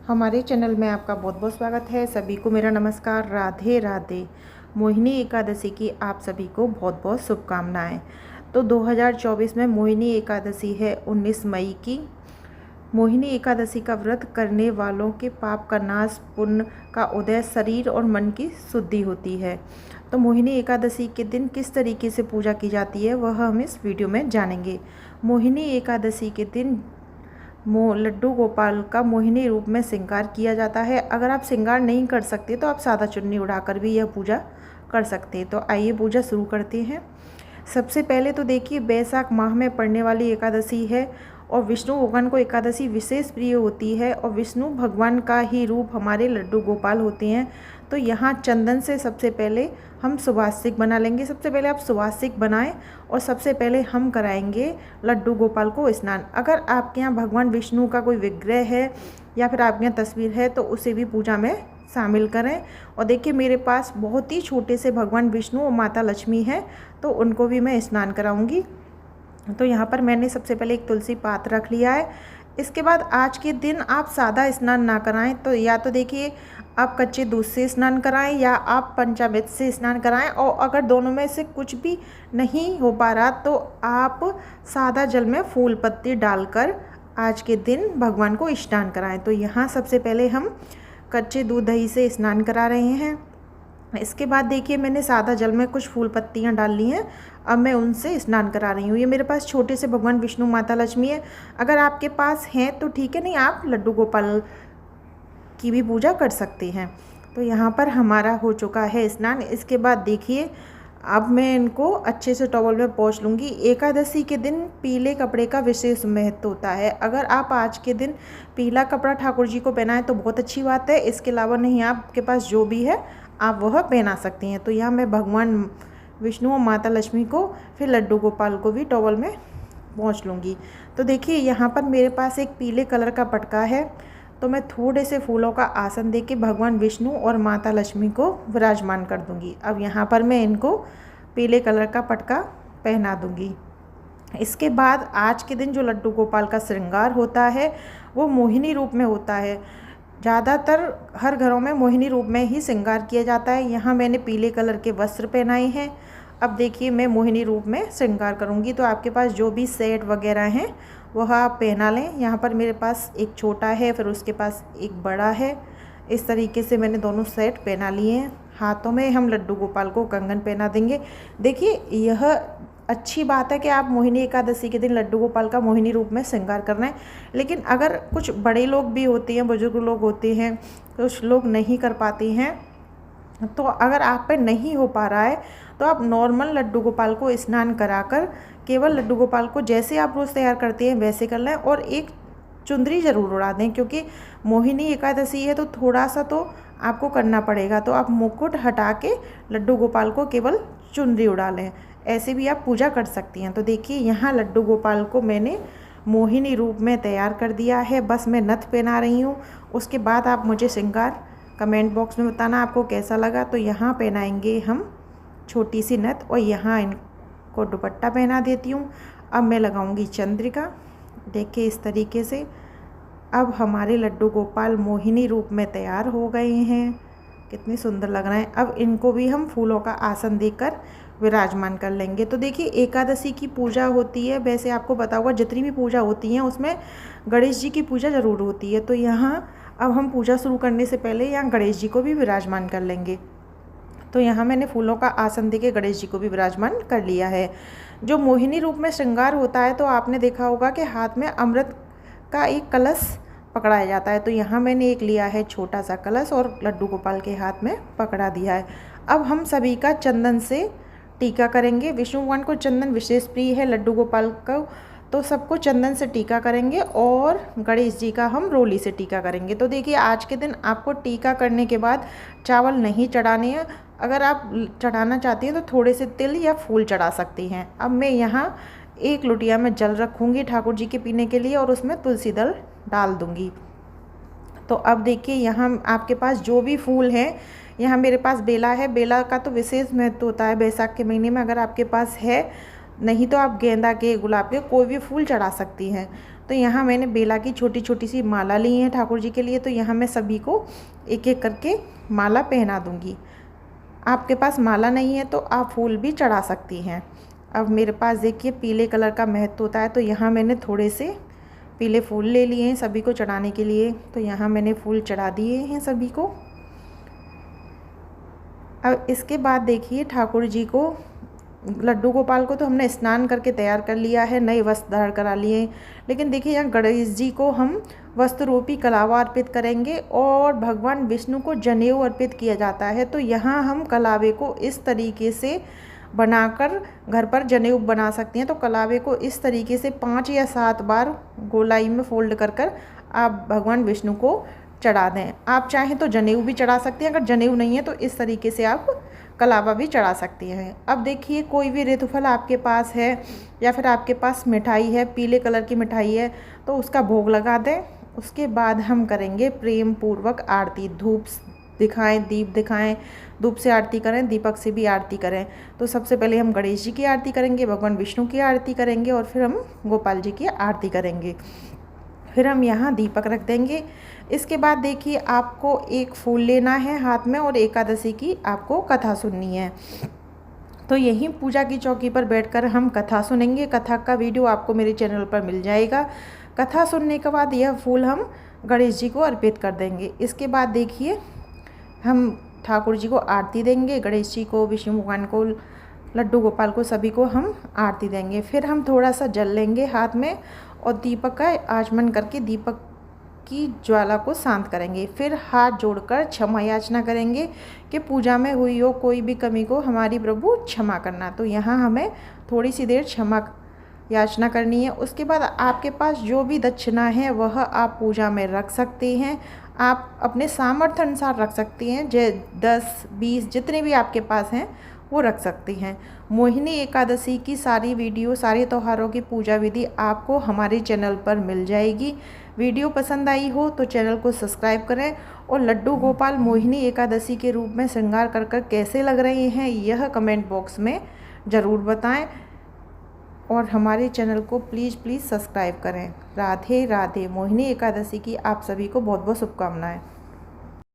हमारे चैनल में आपका बहुत बहुत स्वागत है। सभी को मेरा नमस्कार, राधे राधे। मोहिनी एकादशी की आप सभी को बहुत बहुत शुभकामनाएं। तो 2024 में मोहिनी एकादशी है 19 मई की। मोहिनी एकादशी का व्रत करने वालों के पाप का नाश, पुण्य का उदय, शरीर और मन की शुद्धि होती है। तो मोहिनी एकादशी के दिन किस तरीके से पूजा की जाती है वह हम इस वीडियो में जानेंगे। मोहिनी एकादशी के दिन लड्डू गोपाल का मोहिनी रूप में श्रृंगार किया जाता है। अगर आप श्रृंगार नहीं कर सकते तो आप सादा चुन्नी उड़ाकर भी यह पूजा कर सकते हैं। तो आइए पूजा शुरू करते हैं। सबसे पहले तो देखिए, बैसाख माह में पड़ने वाली एकादशी है और विष्णु भगवान को एकादशी विशेष प्रिय होती है और विष्णु भगवान का ही रूप हमारे लड्डू गोपाल होते हैं। तो यहाँ चंदन से सबसे पहले हम सुवासिक बना लेंगे। सबसे पहले आप सुवासिक बनाएं और सबसे पहले हम कराएंगे लड्डू गोपाल को स्नान। अगर आपके यहाँ भगवान विष्णु का कोई विग्रह है या फिर आपके यहाँ तस्वीर है तो उसे भी पूजा में शामिल करें। और देखिए, मेरे पास बहुत ही छोटे से भगवान विष्णु और माता लक्ष्मी है तो उनको भी मैं स्नान कराऊंगी। तो यहाँ पर मैंने सबसे पहले एक तुलसी पात्र रख लिया है। इसके बाद आज के दिन आप सादा स्नान ना कराएं तो या तो देखिए आप कच्चे दूध से स्नान कराएं या आप पंचामृत से स्नान कराएं, और अगर दोनों में से कुछ भी नहीं हो पा रहा तो आप सादा जल में फूल पत्ती डालकर आज के दिन भगवान को स्नान कराएं। तो यहाँ सबसे पहले हम कच्चे दूध दही से स्नान करा रहे हैं। इसके बाद देखिए, मैंने सादा जल में कुछ फूल पत्तियाँ डाल ली हैं। अब मैं उनसे स्नान करा रही हूँ। ये मेरे पास छोटे से भगवान विष्णु माता लक्ष्मी है। अगर आपके पास हैं तो ठीक है, नहीं आप लड्डू गोपाल की भी पूजा कर सकते हैं। तो यहाँ पर हमारा हो चुका है स्नान। इसके बाद देखिए, अब मैं इनको अच्छे से टॉवल में पोंछ लूँगी। एकादशी के दिन पीले कपड़े का विशेष महत्व होता है। अगर आप आज के दिन पीला कपड़ा ठाकुर जी को पहनाएं तो बहुत अच्छी बात है। इसके अलावा नहीं, आपके पास जो भी है आप वह पहना सकती हैं। तो यहाँ मैं भगवान विष्णु और माता लक्ष्मी को फिर लड्डू गोपाल को भी टॉवल में पोंछ लूँगी। तो देखिए, यहाँ पर मेरे पास एक पीले कलर का पटका है तो मैं थोड़े से फूलों का आसन देके भगवान विष्णु और माता लक्ष्मी को विराजमान कर दूंगी। अब यहाँ पर मैं इनको पीले कलर का पटका पहना दूंगी। इसके बाद आज के दिन जो लड्डू गोपाल का श्रृंगार होता है वो मोहिनी रूप में होता है। ज़्यादातर हर घरों में मोहिनी रूप में ही श्रृंगार किया जाता है। यहाँ मैंने पीले कलर के वस्त्र पहनाए हैं। अब देखिए, मैं मोहिनी रूप में श्रृंगार करूँगी। तो आपके पास जो भी सेट वगैरह हैं वह आप पहना लें। यहाँ पर मेरे पास एक छोटा है, फिर उसके पास एक बड़ा है। इस तरीके से मैंने दोनों सेट पहना लिए हैं। हाथों में हम लड्डू गोपाल को कंगन पहना देंगे। देखिए, यह अच्छी बात है कि आप मोहिनी एकादशी के दिन लड्डू गोपाल का मोहिनी रूप में श्रृंगार करना है। लेकिन अगर कुछ बड़े लोग भी होते हैं, बुजुर्ग लोग होते हैं, कुछ लोग नहीं कर पाते हैं, तो अगर आप पे नहीं हो पा रहा है तो आप नॉर्मल लड्डू गोपाल को स्नान कराकर केवल लड्डू गोपाल को जैसे आप रोज़ तैयार करते हैं वैसे कर लें और एक चुंदरी ज़रूर उड़ा दें, क्योंकि मोहिनी एकादशी है तो थोड़ा सा तो आपको करना पड़ेगा। तो आप मुकुट हटा के लड्डू गोपाल को केवल चुंदरी उड़ा लें। ऐसे भी आप पूजा कर सकती हैं। तो देखिए, यहाँ लड्डू गोपाल को मैंने मोहिनी रूप में तैयार कर दिया है। बस मैं नथ पहना रही हूँ। उसके बाद आप मुझे श्रृंगार कमेंट बॉक्स में बताना आपको कैसा लगा। तो यहाँ पहनाएंगे हम छोटी सी नथ और यहाँ इनको दुपट्टा पहना देती हूँ। अब मैं लगाऊंगी चंद्रिका। देखिए, इस तरीके से अब हमारे लड्डू गोपाल मोहिनी रूप में तैयार हो गए हैं। कितने सुंदर लग रहे हैं। अब इनको भी हम फूलों का आसन देकर विराजमान कर लेंगे। तो देखिए, एकादशी की पूजा होती है, वैसे आपको पता होगा जितनी भी पूजा होती हैं उसमें गणेश जी की पूजा ज़रूर होती है। तो यहाँ अब हम पूजा शुरू करने से पहले यहाँ गणेश जी को भी विराजमान कर लेंगे। तो यहाँ मैंने फूलों का आसन देके गणेश जी को भी विराजमान कर लिया है। जो मोहिनी रूप में श्रृंगार होता है तो आपने देखा होगा कि हाथ में अमृत का एक कलश पकड़ाया जाता है। तो यहाँ मैंने एक लिया है छोटा सा कलश और लड्डू गोपाल के हाथ में पकड़ा दिया है। अब हम सभी का चंदन से टीका करेंगे। विष्णु भगवान को चंदन विशेष प्रिय है, लड्डू गोपाल को तो सबको चंदन से टीका करेंगे और गणेश जी का हम रोली से टीका करेंगे। तो देखिए, आज के दिन आपको टीका करने के बाद चावल नहीं चढ़ाने हैं। अगर आप चढ़ाना चाहती हैं तो थोड़े से तिल या फूल चढ़ा सकती हैं। अब मैं यहाँ एक लोटिया में जल रखूँगी ठाकुर जी के पीने के लिए और उसमें तुलसी दल डाल दूँगी। तो अब देखिए, यहाँ आपके पास जो भी फूल हैं, यहाँ मेरे पास बेला है। बेला का तो विशेष महत्व होता है बैसाख के महीने में। अगर आपके पास है, नहीं तो आप गेंदा के, गुलाब के, कोई भी फूल चढ़ा सकती हैं। तो यहाँ मैंने बेला की छोटी छोटी सी माला ली है ठाकुर जी के लिए। तो यहाँ मैं सभी को एक एक करके माला पहना दूँगी। आपके पास माला नहीं है तो आप फूल भी चढ़ा सकती हैं। अब मेरे पास देखिए पीले कलर का महत्व होता है, तो यहाँ मैंने थोड़े से पीले फूल ले लिए हैं सभी को चढ़ाने के लिए। तो यहाँ मैंने फूल चढ़ा दिए हैं सभी को। अब इसके बाद देखिए ठाकुर जी को, लड्डू गोपाल को तो हमने स्नान करके तैयार कर लिया है, नए वस्त्र धारण करा लिए। लेकिन देखिए यहाँ गणेश जी को हम वस्त्र रूपी कलावा अर्पित करेंगे और भगवान विष्णु को जनेऊ अर्पित किया जाता है। तो यहाँ हम कलावे को इस तरीके से बनाकर घर पर जनेऊ बना सकती हैं। तो कलावे को इस तरीके से 5 या 7 बार गोलाई में फोल्ड कर कर आप भगवान विष्णु को चढ़ा दें। आप चाहें तो जनेऊ भी चढ़ा सकती हैं, अगर जनेऊ नहीं है तो इस तरीके से आप कलावा भी चढ़ा सकती हैं। अब देखिए कोई भी ऋतुफल आपके पास है या फिर आपके पास मिठाई है, पीले कलर की मिठाई है, तो उसका भोग लगा दें। उसके बाद हम करेंगे प्रेम पूर्वक आरती। धूप दिखाएं, दीप दिखाएं, धूप से आरती करें, दीपक से भी आरती करें। तो सबसे पहले हम गणेश जी की आरती करेंगे, भगवान विष्णु की आरती करेंगे और फिर हम गोपाल जी की आरती करेंगे। फिर हम यहाँ दीपक रख देंगे। इसके बाद देखिए आपको एक फूल लेना है हाथ में और एकादशी की आपको कथा सुननी है। तो यहीं पूजा की चौकी पर बैठकर हम कथा सुनेंगे। कथा का वीडियो आपको मेरे चैनल पर मिल जाएगा। कथा सुनने के बाद यह फूल हम गणेश जी को अर्पित कर देंगे। इसके बाद देखिए हम ठाकुर जी को आरती देंगे, गणेश जी को, विष्णु भगवान को, लड्डू गोपाल को, सभी को हम आरती देंगे। फिर हम थोड़ा सा जल लेंगे हाथ में और दीपक का आचमन करके दीपक की ज्वाला को शांत करेंगे। फिर हाथ जोड़कर क्षमा याचना करेंगे कि पूजा में हुई हो कोई भी कमी को हमारी प्रभु क्षमा करना। तो यहाँ हमें थोड़ी सी देर क्षमा याचना करनी है। उसके बाद आपके पास जो भी दक्षिणा है वह आप पूजा में रख सकते हैं। आप अपने सामर्थ्य अनुसार रख सकती हैं, 10, 20 जितने भी आपके पास हैं वो रख सकती हैं। मोहिनी एकादशी की सारी वीडियो, सारे त्योहारों की पूजा विधि आपको हमारे चैनल पर मिल जाएगी। वीडियो पसंद आई हो तो चैनल को सब्सक्राइब करें और लड्डू गोपाल मोहिनी एकादशी के रूप में श्रृंगार कर कर कैसे लग रहे हैं यह कमेंट बॉक्स में ज़रूर बताएं और हमारे चैनल को प्लीज़ सब्सक्राइब करें। राधे राधे। मोहिनी एकादशी की आप सभी को बहुत बहुत शुभकामनाएं।